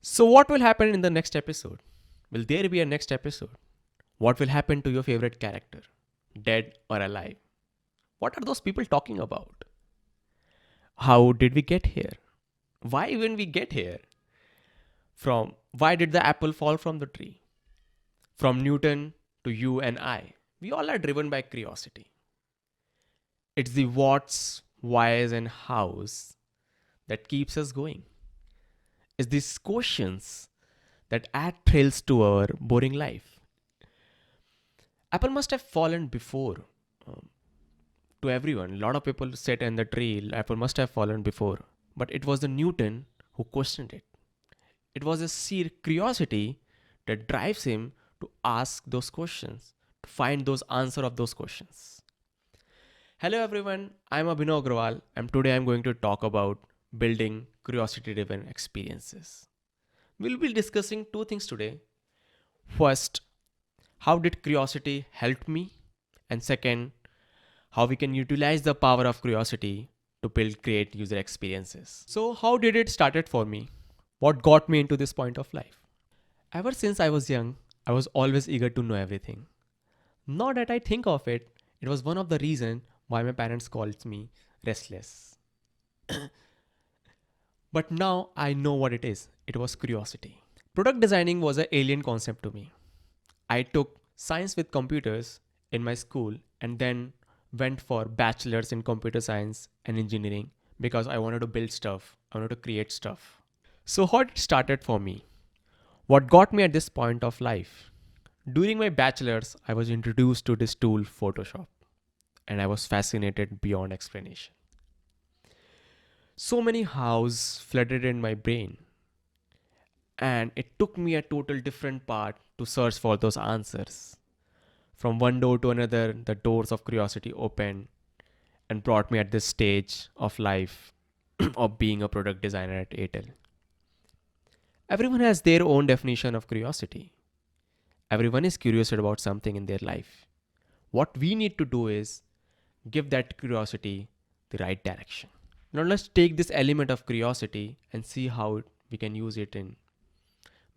So, what will happen in the next episode? Will there be a next episode? What will happen to your favorite character? Dead or alive? What are those people talking about? How did we get here? Why even we get here? From why did the apple fall from the tree? From Newton to you and I, we all are driven by curiosity. It's the what's, whys, and hows that keeps us going. It's these questions that add thrills to our boring life. Apple must have fallen before. um, to everyone, a lot of people sit in the tree. Apple must have fallen before, but it was the Newton who questioned it. It was a sheer curiosity that drives him to ask those questions, to find those answer of those questions. Hello everyone, I'm Abhinav Agrawal, and today I'm going to talk about building curiosity-driven experiences. We'll be discussing two things today. First, how did curiosity help me? And second, how we can utilize the power of curiosity to build great user experiences. So, how did it started for me? What got me into this point of life? Ever since I was young, I was always eager to know everything. Not that I think of it, it was one of the reasons why my parents called me restless. But now I know what it is. It was curiosity. Product designing was an alien concept to me. I took science with computers in my school and then went for bachelor's in computer science and engineering because I wanted to build stuff. I wanted to create stuff. So how it started for me? What got me at this point of life? During my bachelor's, I was introduced to this tool Photoshop and I was fascinated beyond explanation. So many hows flooded in my brain and it took me a total different path to search for those answers. From one door to another, the doors of curiosity opened and brought me at this stage of life of being a product designer at Airtel. Everyone has their own definition of curiosity. Everyone is curious about something in their life. What we need to do is give that curiosity the right direction. Now let's take this element of curiosity and see how we can use it in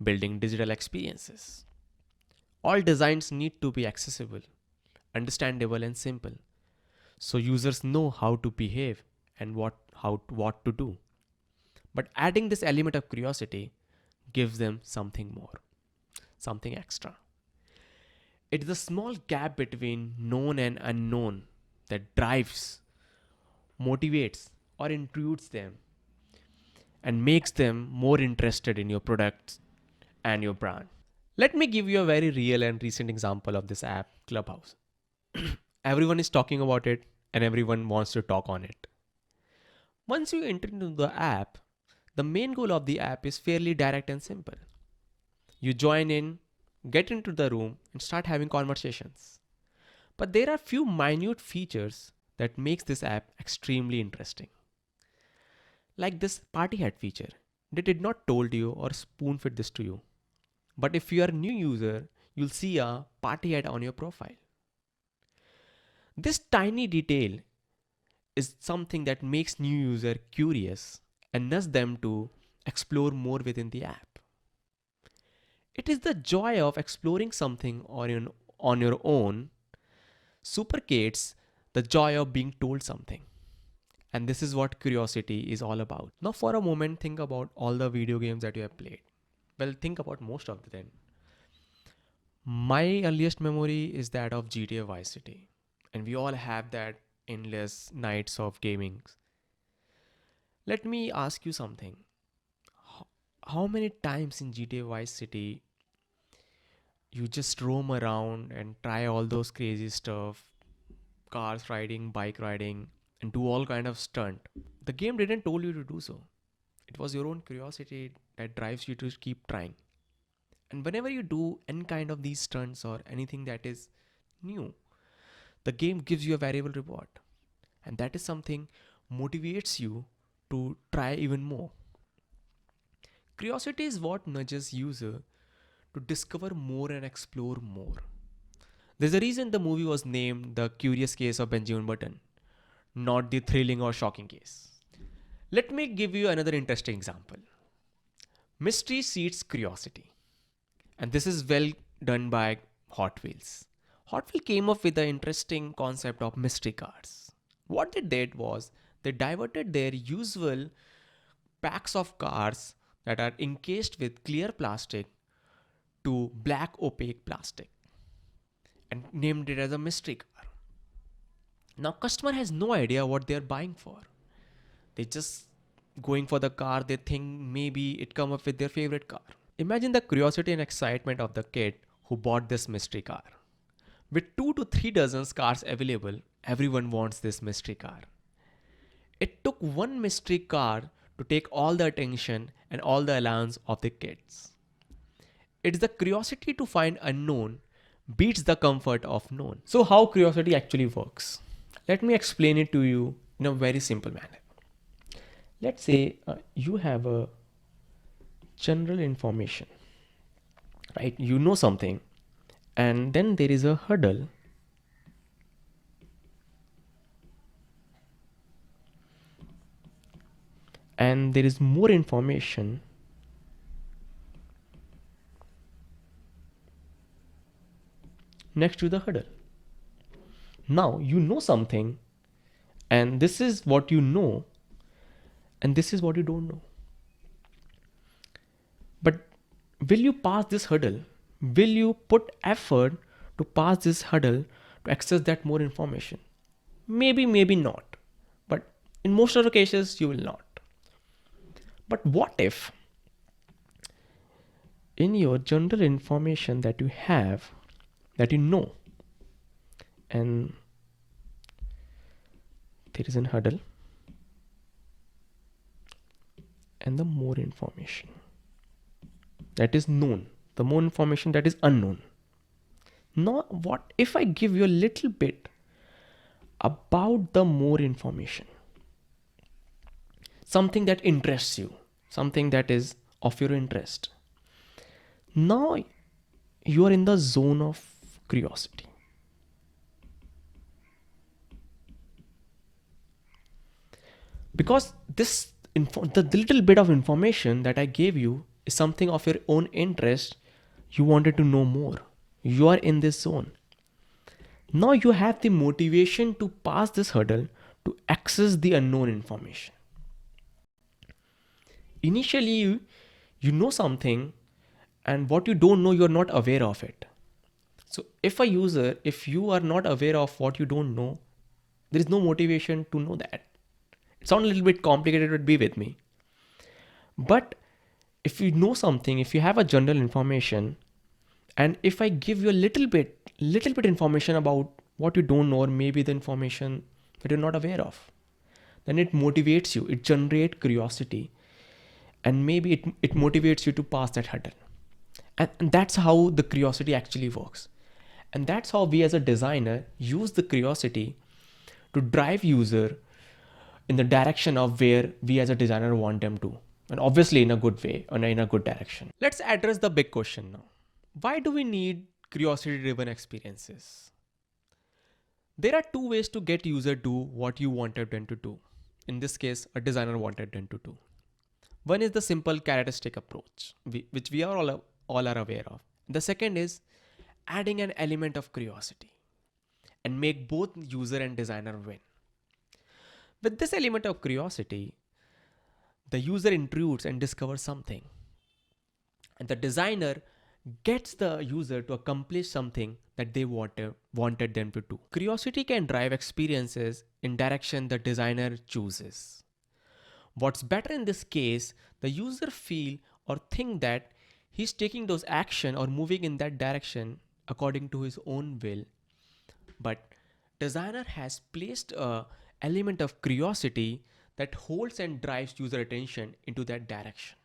building digital experiences. All designs need to be accessible, understandable, and simple, so users know how to behave and what to do. But adding this element of curiosity gives them something more, something extra. It is a small gap between known and unknown that drives, motivates, or intrudes them and makes them more interested in your products and your brand. Let me give you a very real and recent example of this app, Clubhouse. Everyone is talking about it and everyone wants to talk on it. Once you enter into the app, the main goal of the app is fairly direct and simple. You join in, get into the room, and start having conversations. But there are few minute features that makes this app extremely interesting. Like this party hat feature. They did not told you or spoon feed this to you. But if you are a new user, you'll see a party hat on your profile. This tiny detail is something that makes new user curious and nudges them to explore more within the app. It is the joy of exploring something on your own supercates the joy of being told something. And this is what curiosity is all about. Now for a moment, think about all the video games that you have played. Well, think about most of them. My earliest memory is that of GTA Vice City. And we all have that endless nights of gaming. Let me ask you something. How many times in GTA Vice City you just roam around and try all those crazy stuff, cars riding, bike riding, and do all kind of stunt? The game didn't told you to do so. It was your own curiosity that drives you to keep trying. And whenever you do any kind of these stunts or anything that is new, the game gives you a variable reward. And that is something motivates you to try even more. Curiosity is what nudges user to discover more and explore more. There's a reason the movie was named The Curious Case of Benjamin Button, not the thrilling or shocking case. Let me give you another interesting example. Mystery seeds curiosity. And this is well done by Hot Wheels. Hot Wheels came up with the interesting concept of mystery cars. What they did was they diverted their usual packs of cars that are encased with clear plastic to black opaque plastic and named it as a mystery car. Now customer has no idea what they're buying for. They just going for the car, they think maybe it come up with their favorite car. Imagine the curiosity and excitement of the kid who bought this mystery car. With 2 to 3 dozens cars available, everyone wants this mystery car. It took one mystery car to take all the attention and all the allowance of the kids. It's the curiosity to find unknown beats the comfort of known. So how curiosity actually works? Let me explain it to you in a very simple manner. Let's say you have a general information, right? You know something, and then there is a hurdle. And there is more information next to the hurdle. Now you know something, and this is what you know, and this is what you don't know. But will you pass this hurdle? Will you put effort to pass this hurdle to access that more information? Maybe, maybe not. But in most of the cases, you will not. But what if in your general information that you have, that you know, and there is a hurdle and the more information that is known, the more information that is unknown. Now, what if I give you a little bit about the more information? Something that interests you, something that is of your interest. Now you are in the zone of curiosity. Because the little bit of information that I gave you is something of your own interest. You wanted to know more. You are in this zone. Now you have the motivation to pass this hurdle to access the unknown information. Initially, you know something, and what you don't know, you're not aware of it. So if you are not aware of what you don't know, there is no motivation to know that. It sounds a little bit complicated, but be with me. But if you know something, if you have a general information, and if I give you a little bit information about what you don't know, or maybe the information that you're not aware of, then it motivates you, it generates curiosity, and maybe it motivates you to pass that hurdle. And that's how the curiosity actually works. And that's how we as a designer use the curiosity to drive user in the direction of where we as a designer want them to. And obviously in a good way, and in a good direction. Let's address the big question now. Why do we need curiosity-driven experiences? There are two ways to get user do what you wanted them to do. In this case, a designer wanted them to do. One is the simple characteristic approach, which we are all are aware of. The second is adding an element of curiosity and make both user and designer win. With this element of curiosity, the user intrudes and discovers something, and the designer gets the user to accomplish something that they wanted them to do. Curiosity can drive experiences in direction the designer chooses. What's better in this case, the user feel or think that he's taking those action or moving in that direction according to his own will. But designer has placed a element of curiosity that holds and drives user attention into that direction.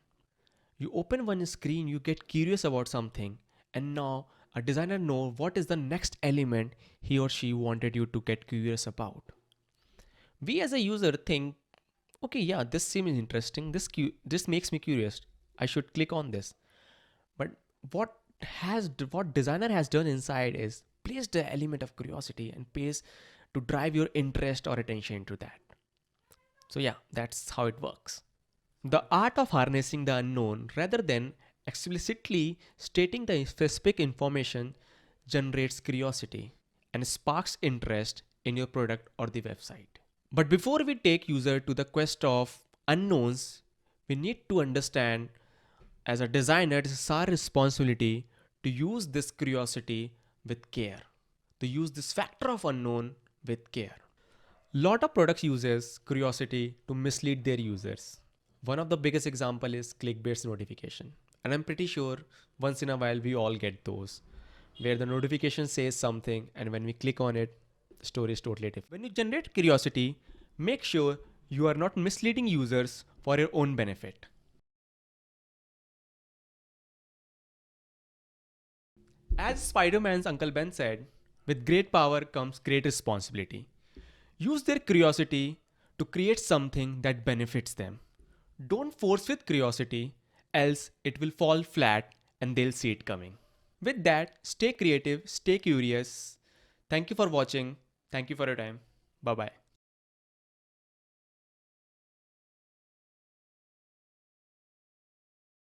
You open one screen, you get curious about something, and now a designer knows what is the next element he or she wanted you to get curious about. We as a user think, okay, yeah, this seems interesting. This makes me curious. I should click on this. But what designer has done inside is place the element of curiosity and pays to drive your interest or attention into that. So yeah, that's how it works. The art of harnessing the unknown rather than explicitly stating the specific information generates curiosity and sparks interest in your product or the website. But before we take user to the quest of unknowns, we need to understand as a designer, it is our responsibility to use this curiosity with care, to use this factor of unknown with care. Lot of products uses curiosity to mislead their users. One of the biggest example is click-based notification. And I'm pretty sure once in a while we all get those where the notification says something and when we click on it, the story is totally different. When you generate curiosity, make sure you are not misleading users for your own benefit. As Spider-Man's Uncle Ben said, with great power comes great responsibility. Use their curiosity to create something that benefits them. Don't force with curiosity, else it will fall flat and they'll see it coming. With that, stay creative, stay curious. Thank you for watching. Thank you for your time. Bye bye.